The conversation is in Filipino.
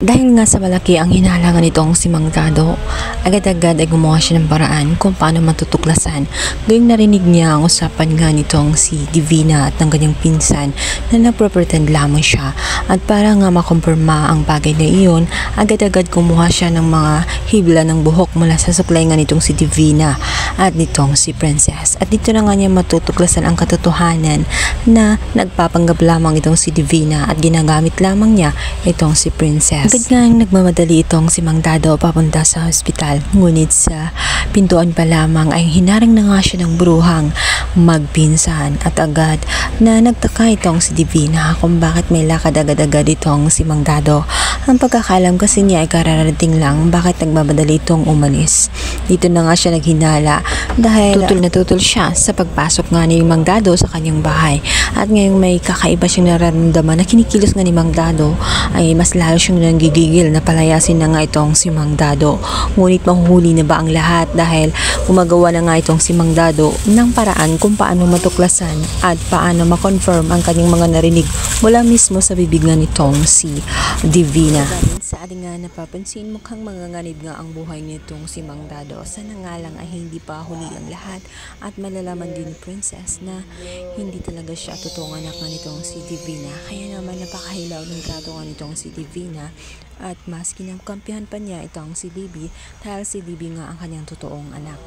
Dahil nga sa malaki ang hinahalangan nitong si Mang Dado, agad-agad ay gumawa siya ng paraan kung paano matutuklasan. Gayong narinig niya ang usapan nga nitong si Divina at ng kanyang pinsan na nagpro-pretend lamang siya. At para nga makumpirma ang bagay na iyon, agad-agad kumuha siya ng mga hibla ng buhok mula sa suklay nga nitong si Divina at nitong si Princess. At dito na nga niya matutuklasan ang katotohanan na nagpapanggap lamang itong si Divina at ginagamit lamang niya itong si Princess. Agad nga nagmamadali itong si Mang Dado papunta sa hospital, ngunit sa pintuan pa lamang ay hinaring na nga siya ng bruhang magpinsan at agad na nagtaka itong si Divina kung bakit may lakad agad-agad itong si Mang Dado. Ang pagkakalam kasi niya ay kararating lang bakit nagmamadali itong umalis. Dito na nga siya naghinala dahil tutol siya sa pagpasok nga ni Mang Dado sa kanyang bahay. At ngayong may kakaiba siyang nararamdaman na kinikilos nga ni Mang Dado ay mas lalo siyang nanggigigil na palayasin na nga itong si Mang Dado. Ngunit mahuhuli na ba ang lahat dahil gumagawa na nga itong si Mang Dado ng paraan kung paano matuklasan at paano makonfirm ang kanyang mga narinig mula mismo sa bibig nga nitong si Divina. Sa ating nga napapansin, mukhang manganganib nga ang buhay nitong si Mang Dado. Sana nga lang ay hindi pa huli ang lahat at malalaman din ni Princess na hindi talaga siya totoong anak nga nitong si Divina. Kaya naman napakahilaw ng trato nga nitong si Divina at mas kinamkampihan pa niya itong si Libby dahil si Libby nga ang kanyang totoong anak.